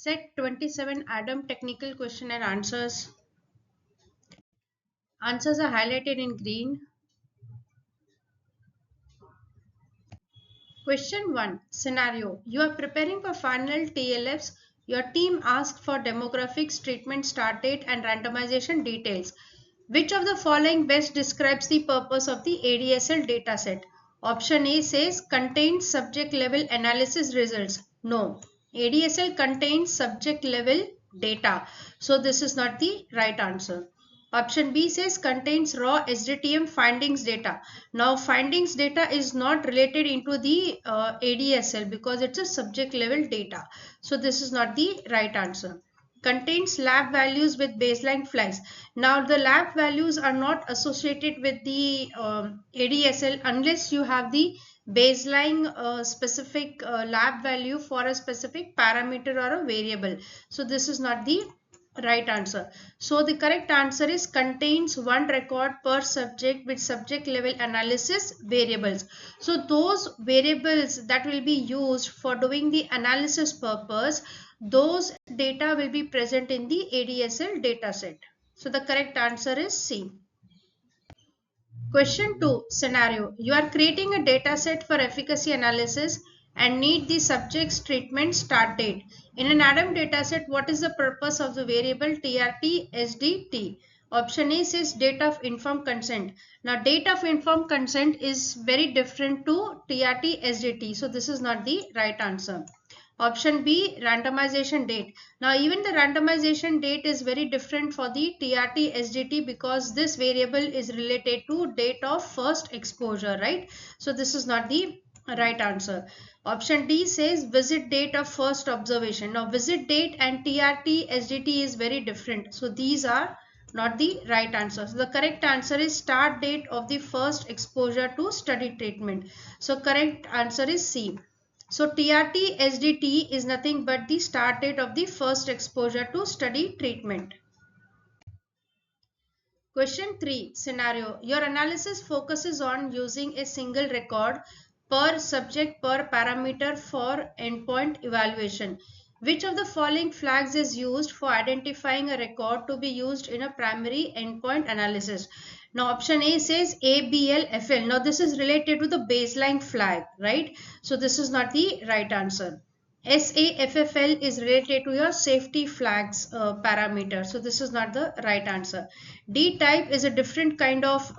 Set 27 ADaM technical question and answers. Answers are highlighted in green. Question 1. Scenario. You are preparing for final TLFs. Your team asks for demographics, treatment start date and randomization details. Which of the following best describes the purpose of the ADSL dataset? Option A says contains subject level analysis results. No. ADSL contains subject level data. So this is not the right answer. Option B says contains raw SDTM findings data. Now findings data is not related into the ADSL because it's a subject level data. So this is not the right answer. Contains lab values with baseline flags. Now the lab values are not associated with the ADSL unless you have the baseline specific lab value for a specific parameter or a variable. So this is not the right answer. So the correct answer is contains one record per subject with subject level analysis variables. So those variables that will be used for doing the analysis purpose, those data will be present in the ADSL dataset. So the correct answer is C. Question 2 scenario. You are creating a data set for efficacy analysis and need the subject's treatment start date. In an ADaM dataset, what is the purpose of the variable TRT SDT? Option A says date of informed consent. Now date of informed consent is very different to TRT SDT. So this is not the right answer. Option B, randomization date. Now even the randomization date is very different for the TRT SDT because this variable is related to date of first exposure, right? So this is not the right answer. Option D says visit date of first observation. Now visit date and TRT SDT is very different. So these are not the right answer. So the correct answer is start date of the first exposure to study treatment. So correct answer is C. So TRT SDT is nothing but the start date of the first exposure to study treatment. Question 3 scenario. Your analysis focuses on using a single record per subject per parameter for endpoint evaluation. Which of the following flags is used for identifying a record to be used in a primary endpoint analysis? Now option A says ABLFL. Now this is related to the baseline flag, right? So this is not the right answer. SAFFL is related to your safety flags parameter. So this is not the right answer. D type is a different kind of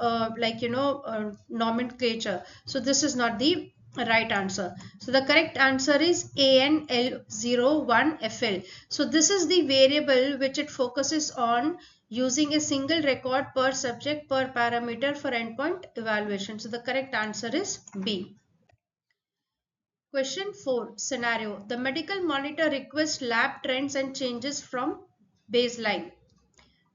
nomenclature. So this is not the right answer. So the correct answer is ANL01FL. So this is the variable which it focuses on using a single record per subject per parameter for endpoint evaluation. So the correct answer is B. Question 4 scenario. The medical monitor requests lab trends and changes from baseline.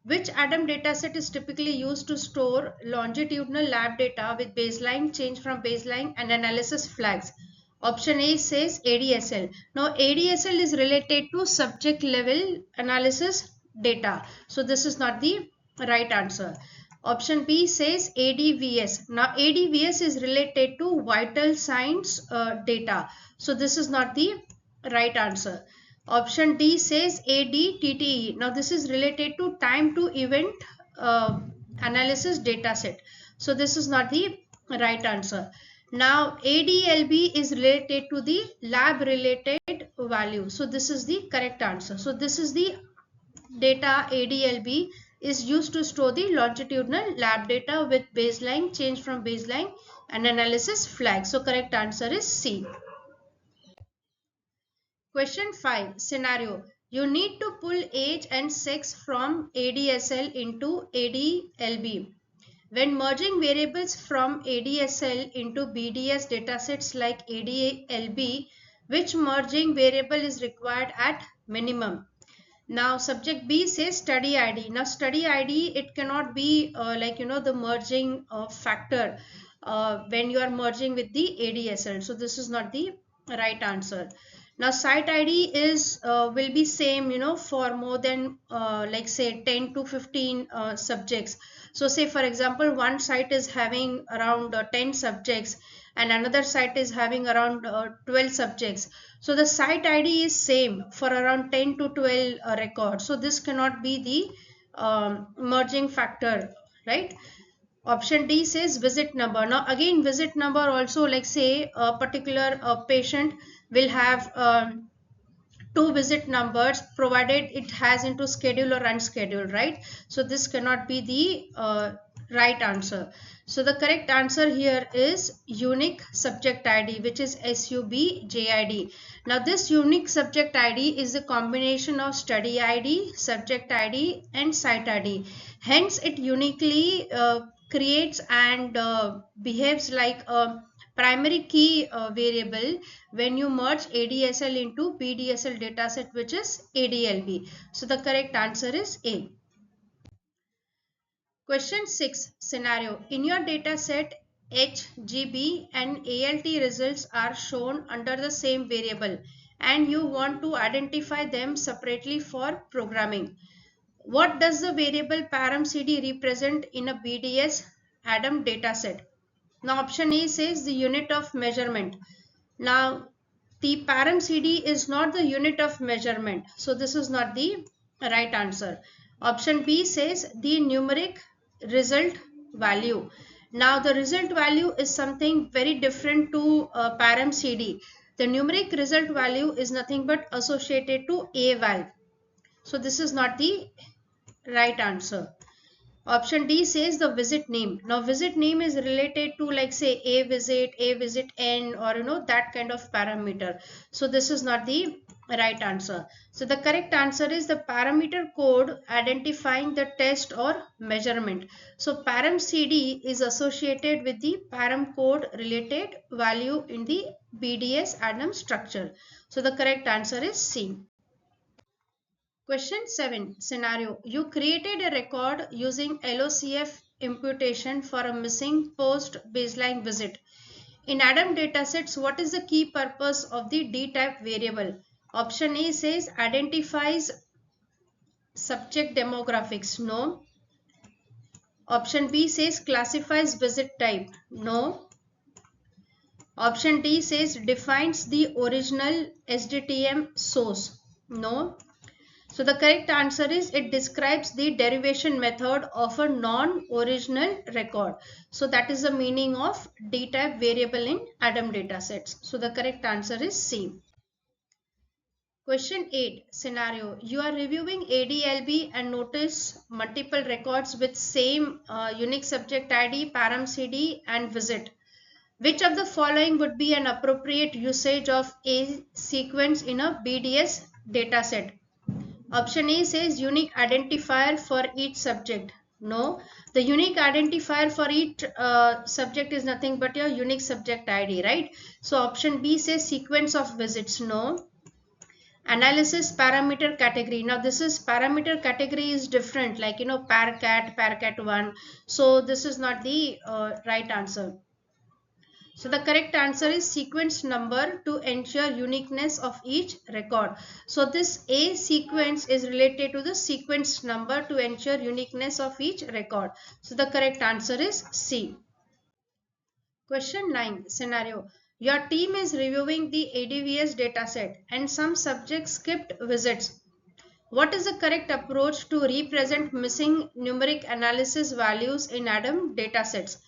Which ADaM dataset is typically used to store longitudinal lab data with baseline, change from baseline and analysis flags? Option A says ADSL. Now ADSL is related to subject level analysis data. So this is not the right answer. Option B says ADVS. Now ADVS is related to vital signs data. So this is not the right answer. Option D says ADTTE. Now this is related to time to event analysis dataset. So this is not the right answer. Now ADLB is related to the lab related value. So this is the correct answer. So this is the data ADLB is used to store the longitudinal lab data with baseline, change from baseline and analysis flag. So correct answer is C. Question 5 scenario. You need to pull age and sex from ADSL into ADLB. When merging variables from ADSL into BDS datasets like ADLB, which merging variable is required at minimum? Now subject B says study ID. Now study ID, it cannot be the merging factor when you are merging with the ADSL. So this is not the right answer. Now site ID is will be same for more than like say 10 to 15 subjects. So say for example, one site is having around 10 subjects and another site is having around 12 subjects. So the site ID is same for around 10 to 12 records. So this cannot be the merging factor, right? Option D says visit number. Now again, visit number also, like say a particular patient will have two visit numbers provided it has into schedule or unscheduled, right? So this cannot be the right answer. So the correct answer here is unique subject ID, which is SUBJID. Now this unique subject ID is a combination of study ID, subject ID and site ID. Hence it uniquely creates and behaves like a primary key variable when you merge ADSL into PDSL dataset, which is ADLB. So the correct answer is A. Question 6 scenario. In your dataset, HGB and ALT results are shown under the same variable and you want to identify them separately for programming. What does the variable param CD represent in a BDS ADaM dataset? Now option A says the unit of measurement. Now the param CD is not the unit of measurement, so this is not the right answer. Option B says the numeric result value. Now the result value is something very different to param CD. The numeric result value is nothing but associated to a value. So this is not the right answer. Option D says the visit name. Now visit name is related to, like say a visit n, or that kind of parameter. So this is not the right answer. So the correct answer is the parameter code identifying the test or measurement. So param CD is associated with the param code related value in the BDS ADaM structure. So the correct answer is C. Question 7 scenario. You created a record using LOCF imputation for a missing post baseline visit. In ADaM datasets, what is the key purpose of the D-type variable? Option A says identifies subject demographics. No. Option B says classifies visit type. No. Option D says defines the original SDTM source. No. So the correct answer is it describes the derivation method of a non-original record. So that is the meaning of D-type variable in ADaM datasets. So the correct answer is C. Question 8 scenario. You are reviewing ADLB and notice multiple records with same unique subject ID, param CD and visit. Which of the following would be an appropriate usage of a sequence in a BDS dataset? Option A says unique identifier for each subject. No, the unique identifier for each subject is nothing but your unique subject ID, right? So option B says sequence of visits. No. Analysis parameter category. Now this is parameter category is different, like parcat1. So this is not the right answer. So the correct answer is sequence number to ensure uniqueness of each record. So this A sequence is related to the sequence number to ensure uniqueness of each record. So the correct answer is C. Question 9 scenario. Your team is reviewing the ADVS dataset and some subjects skipped visits. What is the correct approach to represent missing numeric analysis values in ADaM datasets?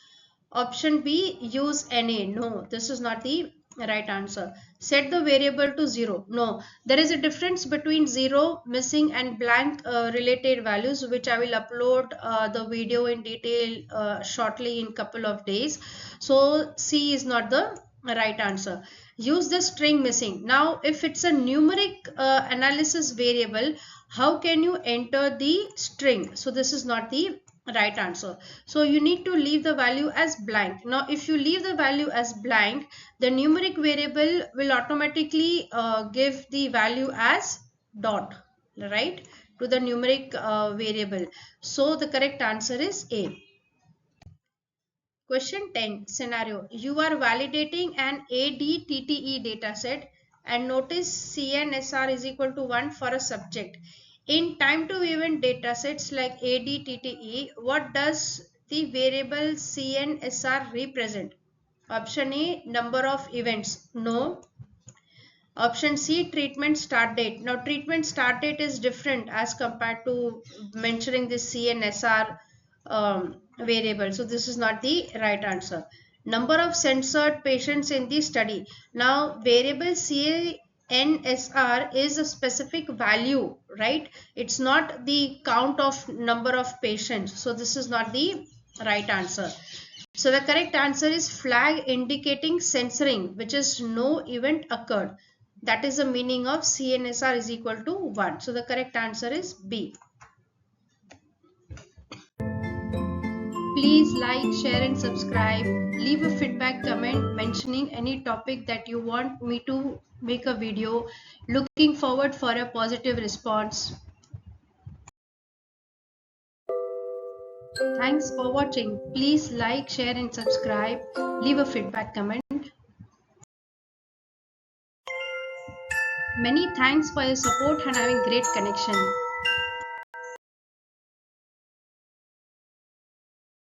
Option B, use NA. No, this is not the right answer. Set the variable to 0. No, there is a difference between 0, missing and blank related values, which I will upload the video in detail shortly in couple of days. So C is not the right answer. Use the string missing. Now if it's a numeric analysis variable, how can you enter the string? So this is not the right answer. So you need to leave the value as blank. Now if you leave the value as blank, the numeric variable will automatically give the value as dot, right, to the numeric variable. So the correct answer is A. Question 10 scenario. You are validating an ADTTE dataset and notice CNSR is equal to 1 for a subject. In time to event datasets like ADTTE, what does the variable CNSR represent? Option A, number of events. No. Option C, treatment start date. Now, treatment start date is different as compared to mentioning this CNSR variable. So, this is not the right answer. Number of censored patients in the study. Now, variable CNSR is a specific value, right? It's not the count of number of patients. So, this is not the right answer. So the correct answer is flag indicating censoring, which is no event occurred. That is the meaning of CNSR is equal to 1. So the correct answer is B. Please like, share and subscribe. Leave a feedback comment mentioning any topic that you want me to make a video. Looking forward for a positive response. Thanks for watching. Please like, share and subscribe. Leave a feedback comment. Many thanks for your support and having great connection.